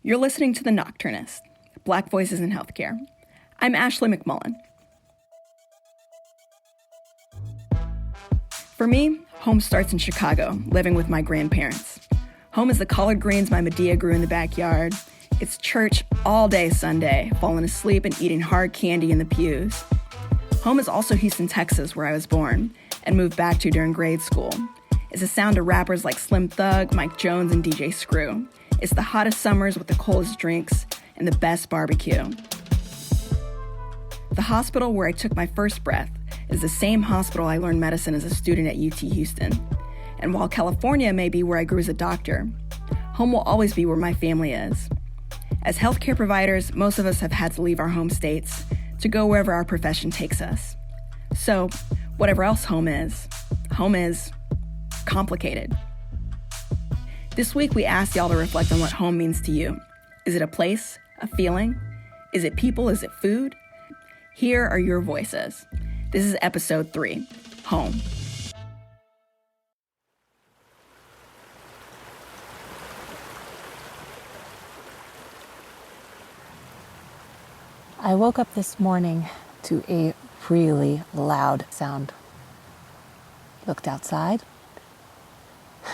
You're listening to The Nocturnist, Black Voices in Healthcare. I'm Ashley McMullen. For me, home starts in Chicago, living with my grandparents. Home is the collard greens my Medea grew in the backyard. It's church all day Sunday, falling asleep and eating hard candy in the pews. Home is also Houston, Texas, where I was born and moved back to during grade school. It's the sound of rappers like Slim Thug, Mike Jones, and DJ Screw. It's the hottest summers with the coldest drinks and the best barbecue. The hospital where I took my first breath is the same hospital I learned medicine as a student at UT Houston. And while California may be where I grew as a doctor, home will always be where my family is. As healthcare providers, most of us have had to leave our home states to go wherever our profession takes us. So, whatever else home is complicated. This week, we asked y'all to reflect on what home means to you. Is it a place? A feeling? Is it people? Is it food? Here are your voices. This is episode 3, Home. I woke up this morning to a really loud sound. Looked outside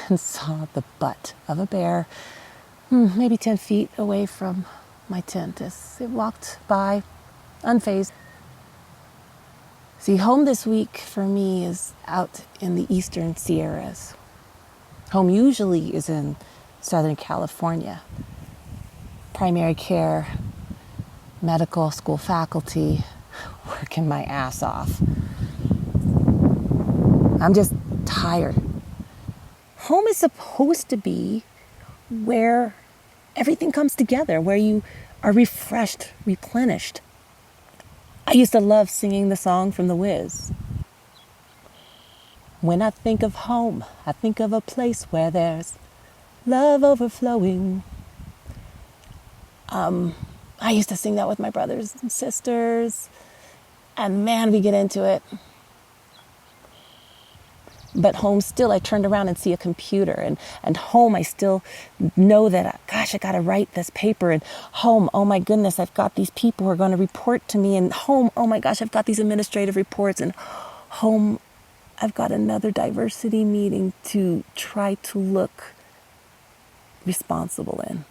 and saw the butt of a bear, maybe 10 feet away from my tent as it walked by, unfazed. See, home this week for me is out in the Eastern Sierras. Home usually is in Southern California. Primary care, medical school faculty, working my ass off. I'm just tired. Home is supposed to be where everything comes together, where you are refreshed, replenished. I used to love singing the song from The Wiz. When I think of home, I think of a place where there's love overflowing. I used to sing that with my brothers and sisters, and man, we get into it. But home still, I turned around and see a computer, and home, I still know that, gosh, I got to write this paper, and home, oh my goodness, I've got these people who are going to report to me, and home, oh my gosh, I've got these administrative reports, and home, I've got another diversity meeting to try to look responsible in.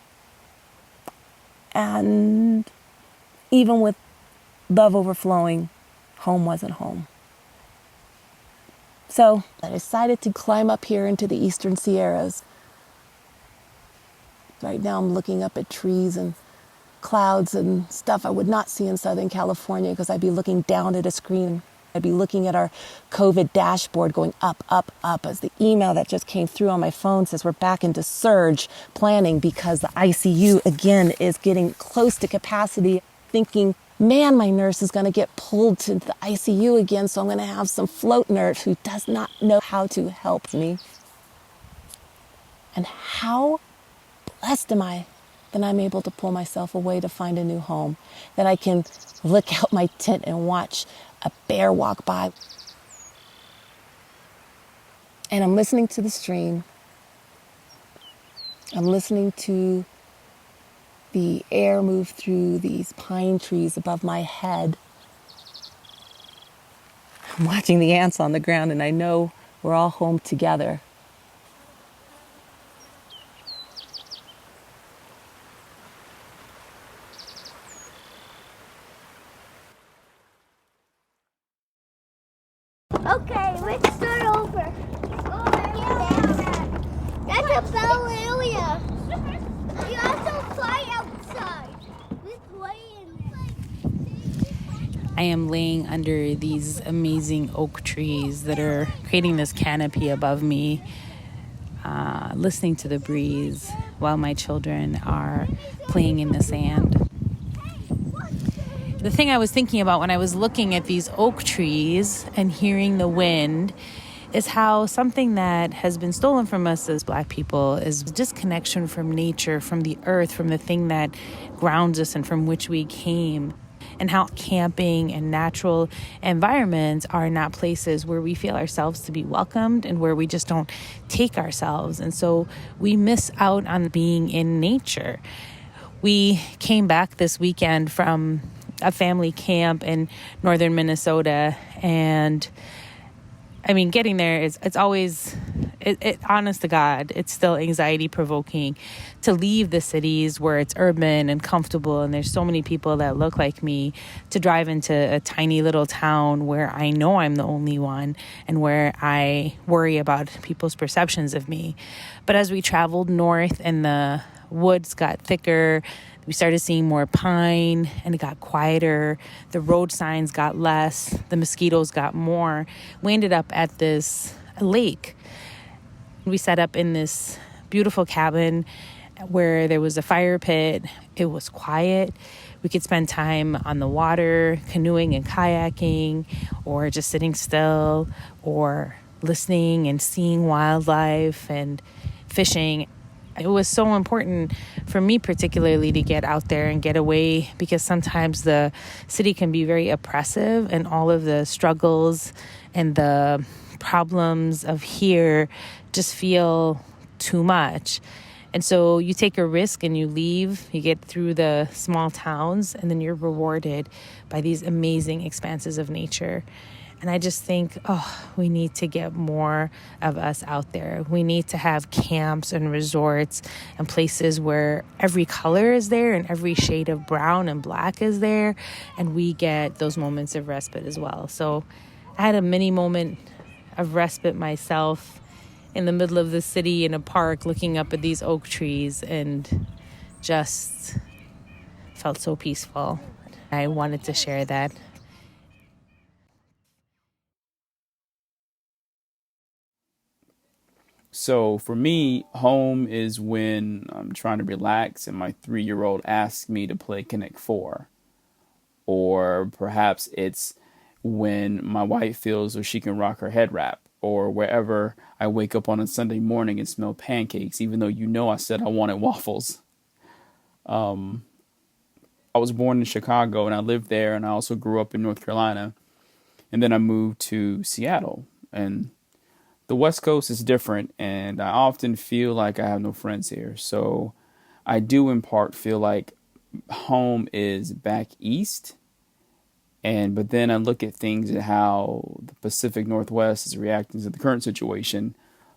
And even with love overflowing, home wasn't home. So I decided to climb up here into the Eastern Sierras. Right now I'm looking up at trees and clouds and stuff I would not see in Southern California because I'd be looking down at a screen. I'd be looking at our COVID dashboard going up, up, up as the email that just came through on my phone says we're back into surge planning because the ICU again is getting close to capacity, thinking, man, my nurse is going to get pulled to the ICU again, so I'm going to have some float nurse who does not know how to help me. And how blessed am I that I'm able to pull myself away to find a new home, that I can look out my tent and watch a bear walk by. And I'm listening to the stream. I'm listening to the air move through these pine trees above my head. I'm watching the ants on the ground, and I know we're all home together. Okay, let's start over. That's a bell area. You also play outside. We play in there. I am laying under these amazing oak trees that are creating this canopy above me, listening to the breeze while my children are playing in the sand. The thing I was thinking about when I was looking at these oak trees and hearing the wind is how something that has been stolen from us as Black people is disconnection from nature, from the earth, from the thing that grounds us and from which we came. And how camping and natural environments are not places where we feel ourselves to be welcomed and where we just don't take ourselves. And so we miss out on being in nature. We came back this weekend from a family camp in northern Minnesota, and I mean, getting there it's always, honest to God, it's still anxiety provoking to leave the cities where it's urban and comfortable and there's so many people that look like me, to drive into a tiny little town where I know I'm the only one and where I worry about people's perceptions of me. But as we traveled north and the woods got thicker, we started seeing more pine and it got quieter. The road signs got less. The mosquitoes got more. We ended up at this lake. We set up in this beautiful cabin where there was a fire pit. It was quiet. We could spend time on the water, canoeing and kayaking, or just sitting still, or listening and seeing wildlife and fishing. It was so important for me particularly to get out there and get away, because sometimes the city can be very oppressive and all of the struggles and the problems of here just feel too much. And so you take a risk and you leave, you get through the small towns, and then you're rewarded by these amazing expanses of nature. And I just think, we need to get more of us out there. We need to have camps and resorts and places where every color is there and every shade of brown and black is there. And we get those moments of respite as well. So I had a mini moment of respite myself in the middle of the city in a park looking up at these oak trees, and just felt so peaceful. I wanted to share that. So for me, home is when I'm trying to relax and my 3-year-old asks me to play Connect 4. Or perhaps it's when my wife feels so she can rock her head wrap. Or wherever I wake up on a Sunday morning and smell pancakes, even though I said I wanted waffles. I was born in Chicago and I lived there, and I also grew up in North Carolina. And then I moved to Seattle. And the West Coast is different, and I often feel like I have no friends here. So I do in part feel like home is back east. But then I look at things and how the Pacific Northwest is reacting to the current situation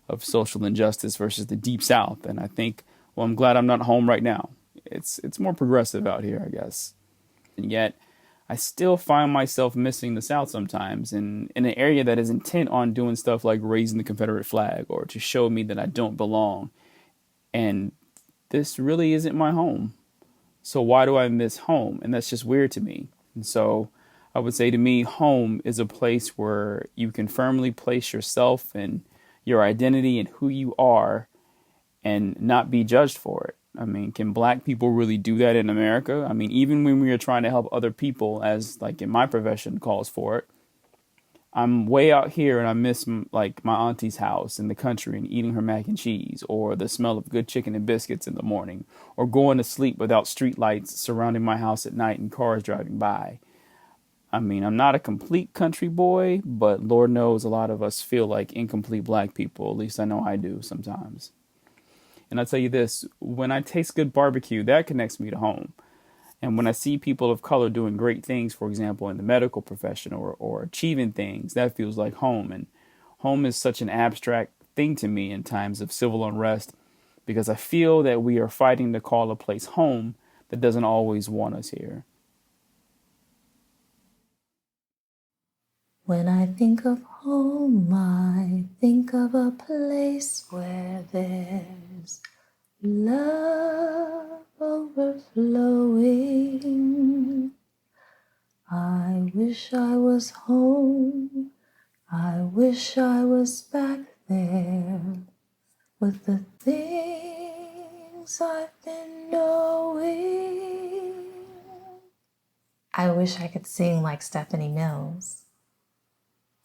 of social injustice versus the Deep South. And I think, well, I'm glad I'm not home right now. It's more progressive out here, I guess. And yet I still find myself missing the South sometimes, in an area that is intent on doing stuff like raising the Confederate flag or to show me that I don't belong. And this really isn't my home. So why do I miss home? And that's just weird to me. And so I would say, to me, home is a place where you can firmly place yourself and your identity and who you are and not be judged for it. I mean, can black people really do that in America? I mean, even when we are trying to help other people, as like in my profession calls for it, I'm way out here and I miss like my auntie's house in the country and eating her mac and cheese, or the smell of good chicken and biscuits in the morning, or going to sleep without street lights surrounding my house at night and cars driving by. I mean, I'm not a complete country boy, but Lord knows a lot of us feel like incomplete black people. At least I know I do sometimes. And I'll tell you this, when I taste good barbecue, that connects me to home. And when I see people of color doing great things, for example, in the medical profession or achieving things, that feels like home. And home is such an abstract thing to me in times of civil unrest, because I feel that we are fighting to call a place home that doesn't always want us here. When I think of home, I think of a place where there's love overflowing. I wish I was home. I wish I was back there with the things I've been knowing. I wish I could sing like Stephanie Mills.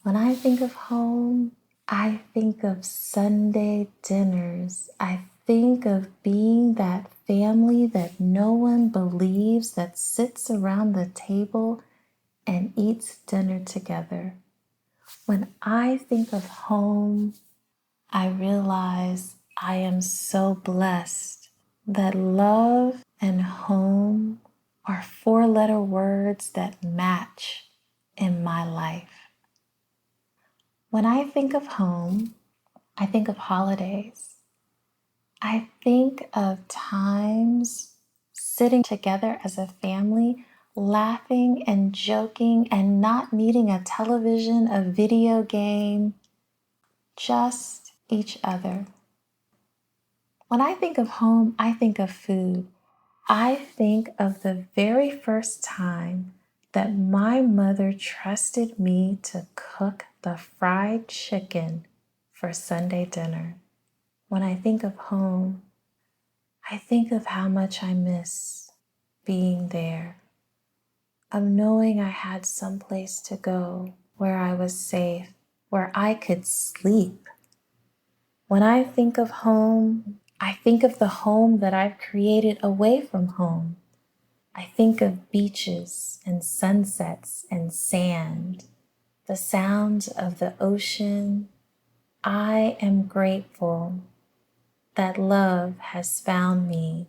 When I think of home, I think of Sunday dinners. I think of being that family that no one believes that sits around the table and eats dinner together. When I think of home, I realize I am so blessed that love and home are four-letter words that match in my life. When I think of home, I think of holidays. I think of times sitting together as a family, laughing and joking and not needing a television, a video game, just each other. When I think of home, I think of food. I think of the very first time that my mother trusted me to cook the fried chicken for Sunday dinner. When I think of home, I think of how much I miss being there, of knowing I had someplace to go where I was safe, where I could sleep. When I think of home, I think of the home that I've created away from home. I think of beaches and sunsets and sand, the sounds of the ocean. I am grateful that love has found me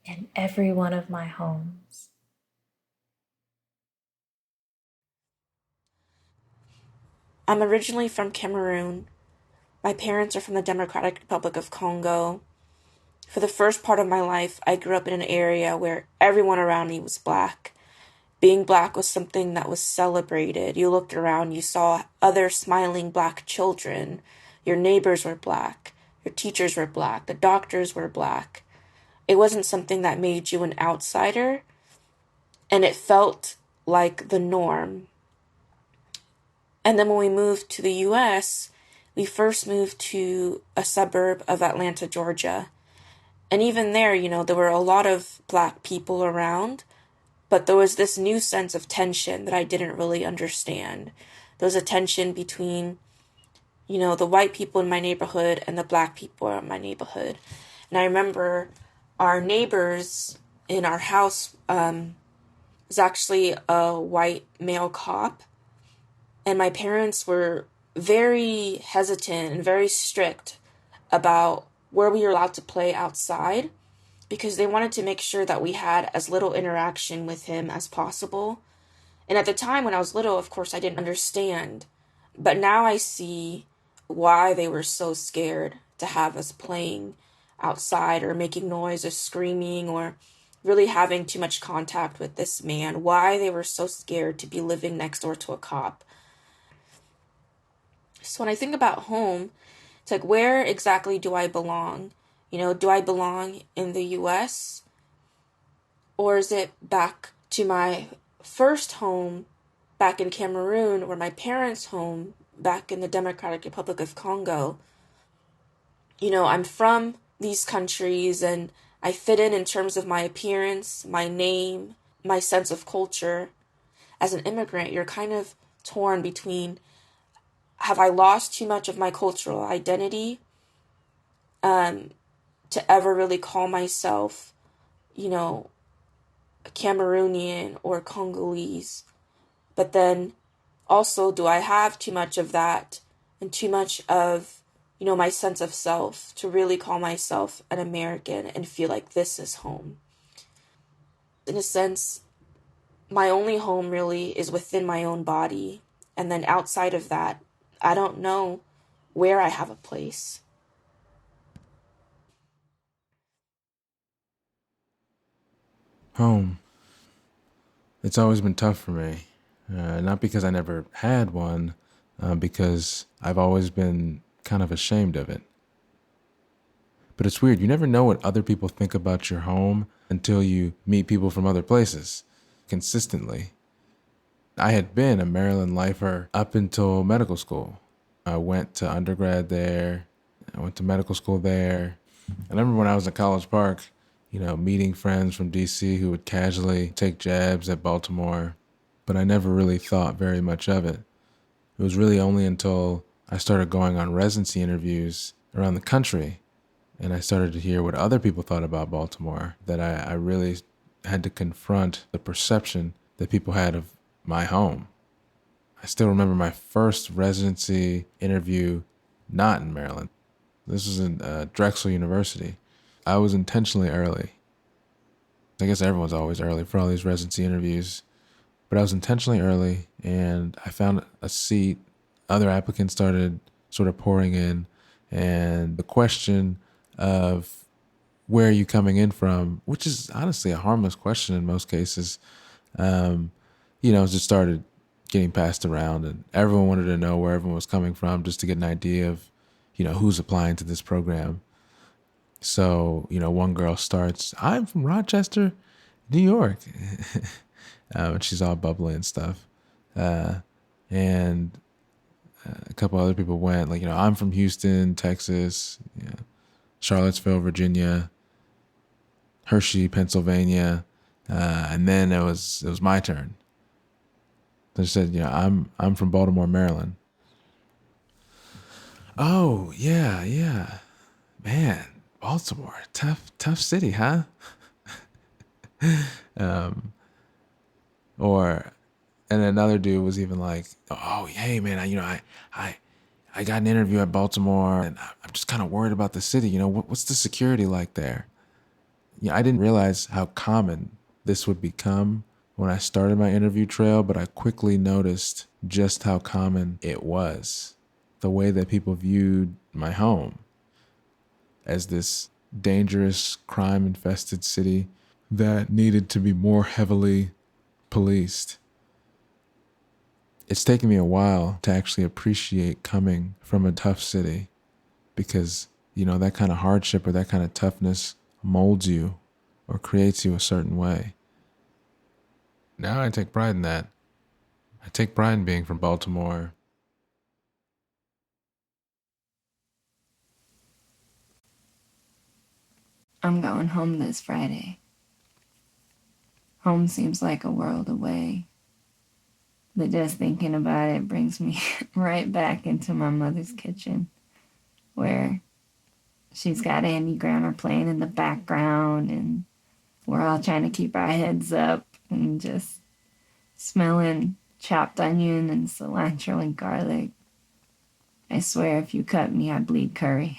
in every one of my homes. I'm originally from Cameroon. My parents are from the Democratic Republic of Congo. For the first part of my life, I grew up in an area where everyone around me was black. Being black was something that was celebrated. You looked around, you saw other smiling black children. Your neighbors were black. Your teachers were black. The doctors were black. It wasn't something that made you an outsider, and it felt like the norm. And then when we moved to the US, we first moved to a suburb of Atlanta, Georgia. And even there, there were a lot of black people around, but there was this new sense of tension that I didn't really understand. There was a tension between, the white people in my neighborhood and the black people in my neighborhood. And I remember our neighbors in our house was actually a white male cop. And my parents were very hesitant and very strict about where we were allowed to play outside because they wanted to make sure that we had as little interaction with him as possible. And at the time when I was little, of course, I didn't understand. But now I see why they were so scared to have us playing outside or making noise or screaming or really having too much contact with this man, why they were so scared to be living next door to a cop. So when I think about home, it's like, where exactly do I belong? Do I belong in the US? Or is it back to my first home back in Cameroon or my parents' home back in the Democratic Republic of Congo? I'm from these countries and I fit in terms of my appearance, my name, my sense of culture. As an immigrant, you're kind of torn between, have I lost too much of my cultural identity to ever really call myself, Cameroonian or Congolese? But then also, do I have too much of that and too much of, my sense of self to really call myself an American and feel like this is home? In a sense, my only home really is within my own body. And then outside of that, I don't know where I have a place. Home. It's always been tough for me. Not because I never had one, because I've always been kind of ashamed of it. But it's weird. You never know what other people think about your home until you meet people from other places consistently. I had been a Maryland lifer up until medical school. I went to undergrad there. I went to medical school there. I remember when I was in College Park, meeting friends from DC who would casually take jabs at Baltimore, but I never really thought very much of it. It was really only until I started going on residency interviews around the country and I started to hear what other people thought about Baltimore that I really had to confront the perception that people had of my home. I still remember my first residency interview not in Maryland. This was in Drexel University. I was intentionally early. I guess everyone's always early for all these residency interviews, but I was intentionally early and I found a seat. Other applicants started sort of pouring in, and the question of where are you coming in from, which is honestly a harmless question in most cases, just started getting passed around, and everyone wanted to know where everyone was coming from just to get an idea of, who's applying to this program. So, one girl starts, I'm from Rochester, New York. And she's all bubbly and stuff. And a couple other people went, I'm from Houston, Texas, Charlottesville, Virginia, Hershey, Pennsylvania. And then it was my turn. They said, I'm from Baltimore, Maryland. Oh, yeah. Man, Baltimore, tough city, huh? And another dude was even like, oh, hey, man, I got an interview at Baltimore, and I'm just kind of worried about the city. What's the security like there? I didn't realize how common this would become when I started my interview trail, but I quickly noticed just how common it was. The way that people viewed my home as this dangerous, crime-infested city that needed to be more heavily policed. It's taken me a while to actually appreciate coming from a tough city because, that kind of hardship or that kind of toughness molds you or creates you a certain way. Now I take pride in that. I take pride in being from Baltimore. I'm going home this Friday. Home seems like a world away, but just thinking about it brings me right back into my mother's kitchen, where she's got Andy Grammer playing in the background, and we're all trying to keep our heads up and just smelling chopped onion and cilantro and garlic. I swear if you cut me, I bleed curry.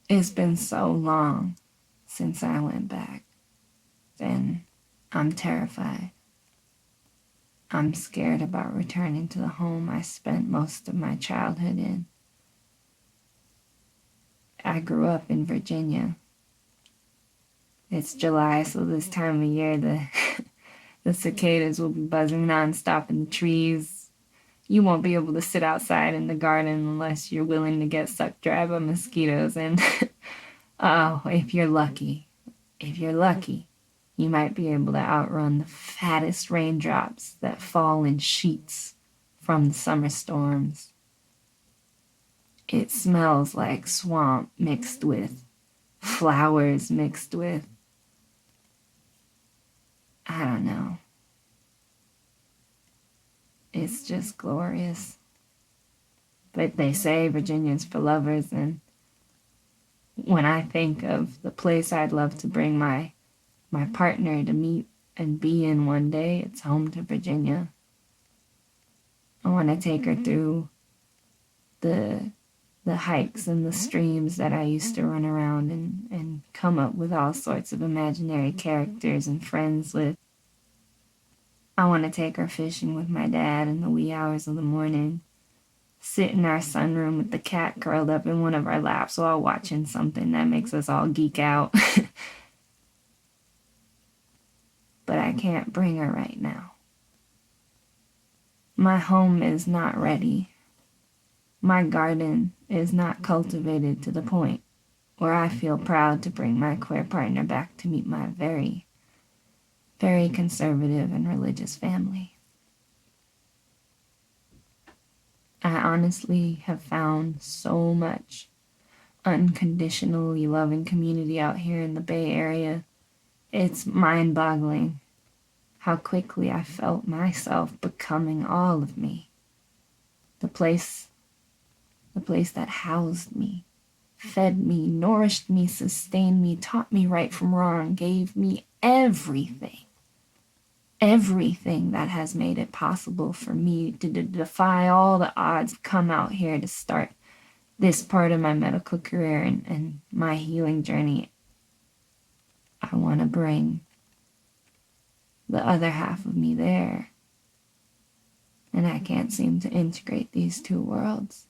It's been so long since I went back, and I'm terrified. I'm scared about returning to the home I spent most of my childhood in. I grew up in Virginia. It's July, so this time of year the cicadas will be buzzing nonstop in the trees. You won't be able to sit outside in the garden unless you're willing to get sucked dry by mosquitoes. And oh, if you're lucky, you might be able to outrun the fattest raindrops that fall in sheets from the summer storms. It smells like swamp mixed with flowers mixed with, I don't know. It's just glorious. But they say Virginia's for lovers, and when I think of the place I'd love to bring my partner to meet and be in one day, it's home to Virginia. I want to take her through the hikes and the streams that I used to run around and come up with all sorts of imaginary characters and friends with. I want to take her fishing with my dad in the wee hours of the morning, sit in our sunroom with the cat curled up in one of our laps while watching something that makes us all geek out. But I can't bring her right now. My home is not ready. My garden is not cultivated to the point where I feel proud to bring my queer partner back to meet my very, very conservative and religious family. I honestly have found so much unconditionally loving community out here in the Bay Area. It's mind-boggling how quickly I felt myself becoming all of me. The place that housed me, fed me, nourished me, sustained me, taught me right from wrong, gave me everything that has made it possible for me to defy all the odds, come out here to start this part of my medical career and my healing journey. I want to bring the other half of me there. And I can't seem to integrate these two worlds.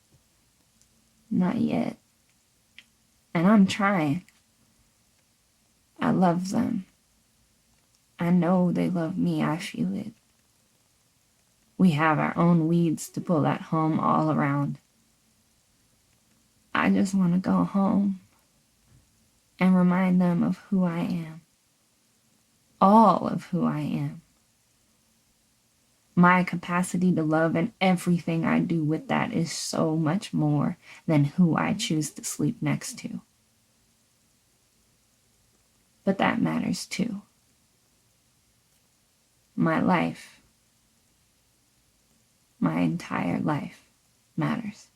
Not yet. And I'm trying. I love them. I know they love me. I feel it. We have our own weeds to pull at home all around. I just want to go home and remind them of who I am. All of who I am. My capacity to love and everything I do with that is so much more than who I choose to sleep next to. But that matters too. My life, my entire life matters.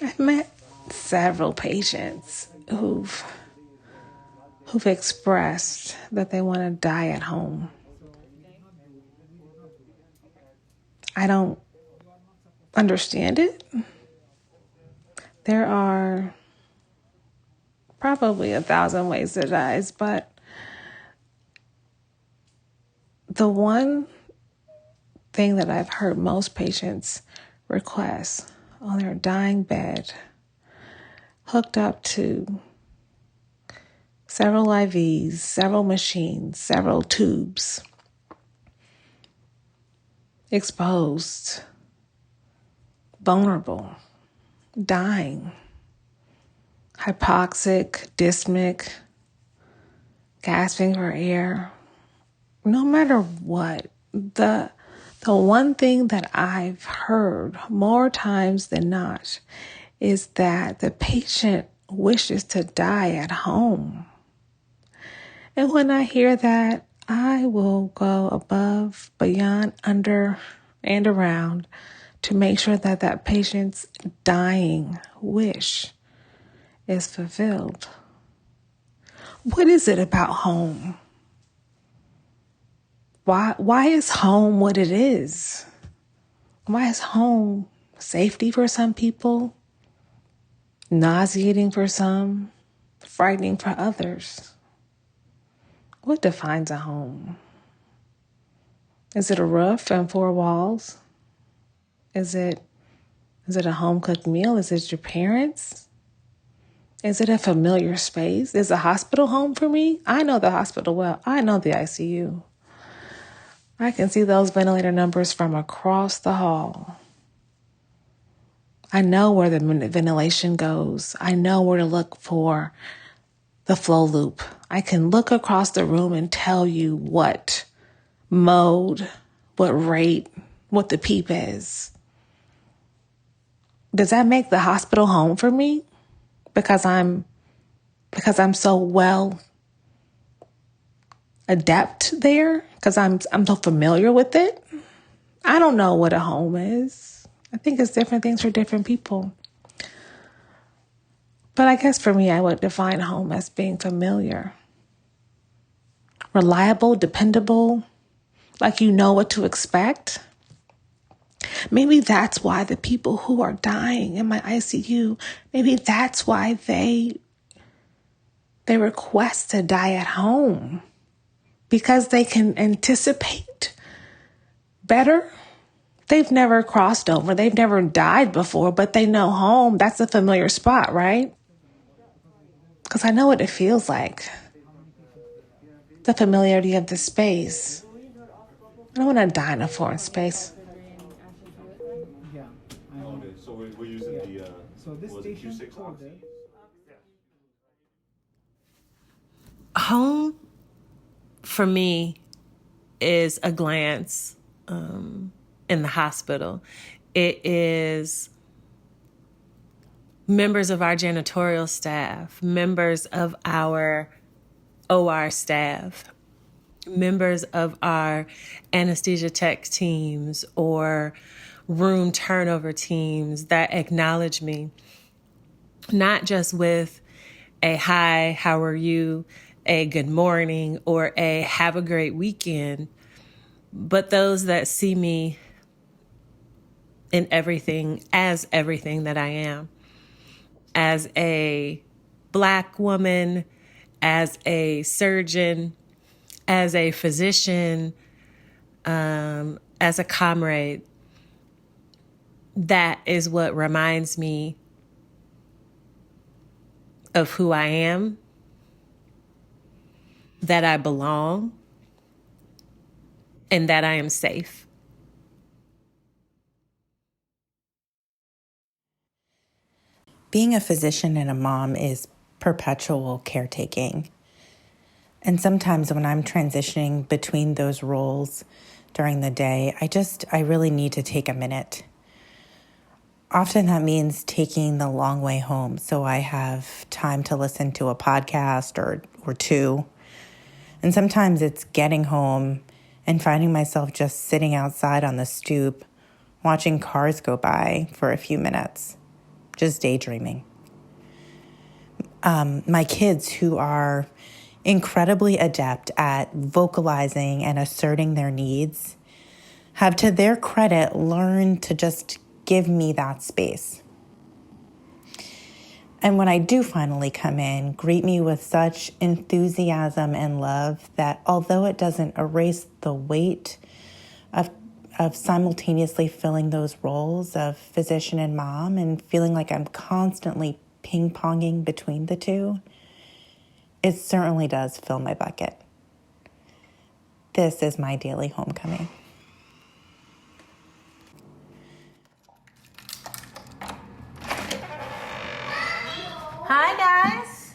I've met several patients who've expressed that they want to die at home. I don't understand it. There are probably 1,000 ways to die, but the one thing that I've heard most patients request on their dying bed, hooked up to several IVs, several machines, several tubes, exposed, vulnerable, dying, hypoxic, dyspneic, gasping for air. No matter what, the one thing that I've heard more times than not is that the patient wishes to die at home. And when I hear that, I will go above, beyond, under, and around to make sure that that patient's dying wish is fulfilled. What is it about home? Why is home what it is? Why is home safety for some people, nauseating for some, frightening for others? What defines a home? Is it a roof and 4 walls? Is it a home-cooked meal? Is it your parents? Is it a familiar space? Is a hospital home for me? I know the hospital well. I know the ICU. I can see those ventilator numbers from across the hall. I know where the ventilation goes. I know where to look for the flow loop. I can look across the room and tell you what mode, what rate, what the PEEP is. Does that make the hospital home for me? Because I'm so well adept there? Because I'm so familiar with it? I don't know what a home is. I think it's different things for different people. But I guess for me, I would define home as being familiar, reliable, dependable, like you know what to expect. Maybe that's why the people who are dying in my ICU, maybe that's why they request to die at home, because they can anticipate better. They've never crossed over. They've never died before, but they know home. That's a familiar spot, right? Because I know what it feels like. The familiarity of the space. I don't want to die in a foreign space. Okay, so we're using the Q6 oxy. Home, for me, is a glance in the hospital. It is members of our janitorial staff, members of our OR staff, members of our anesthesia tech teams or room turnover teams that acknowledge me, not just with a hi, how are you, a good morning, or a have a great weekend, but those that see me in everything that I am, as a Black woman, as a surgeon, as a physician, as a comrade. That is what reminds me of who I am, that I belong, and that I am safe. Being a physician and a mom is perpetual caretaking. And sometimes when I'm transitioning between those roles during the day, I really need to take a minute. Often that means taking the long way home so I have time to listen to a podcast or two. And sometimes it's getting home and finding myself just sitting outside on the stoop, watching cars go by for a few minutes, just daydreaming. My kids, who are incredibly adept at vocalizing and asserting their needs, have, to their credit, learned to just give me that space. And when I do finally come in, greet me with such enthusiasm and love that although it doesn't erase the weight of simultaneously filling those roles of physician and mom and feeling like I'm constantly ping-ponging between the two, it certainly does fill my bucket. This is my daily homecoming. Hi, guys.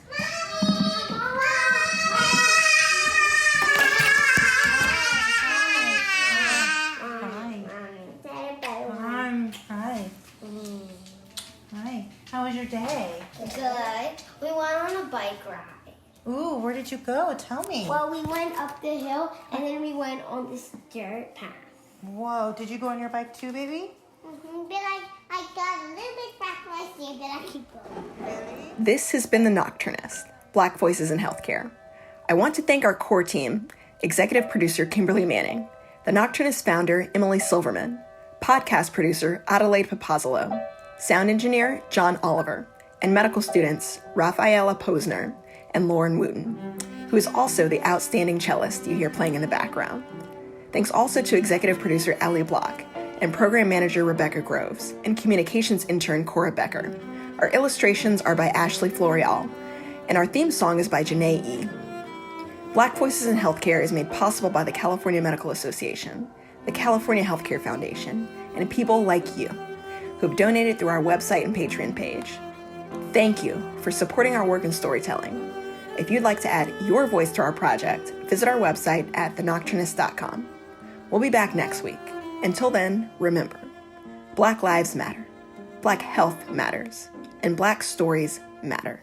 Hi. How was your day? Good. We went on a bike ride. Ooh, where did you go? Tell me. Well, we went up the hill and then we went on this dirt path. Whoa, did you go on your bike too, baby? Mm-hmm. But I got a little bit back when I stand, but I keep going. Really? This has been The Nocturnist, Black Voices in Healthcare. I want to thank our core team, executive producer Kimberly Manning, The Nocturnist founder Emily Silverman, podcast producer Adelaide Papazoglou, sound engineer John Oliver, and medical students Rafaela Posner and Lauren Wooten, who is also the outstanding cellist you hear playing in the background. Thanks also to executive producer Ellie Block and program manager Rebecca Groves and communications intern Cora Becker. Our illustrations are by Ashley Floréal, and our theme song is by Janae E. Black Voices in Healthcare is made possible by the California Medical Association, the California Healthcare Foundation, and people like you who have donated through our website and Patreon page. Thank you for supporting our work in storytelling. If you'd like to add your voice to our project, visit our website at thenocturnist.com. We'll be back next week. Until then, remember, Black lives matter, Black health matters, and Black stories matter.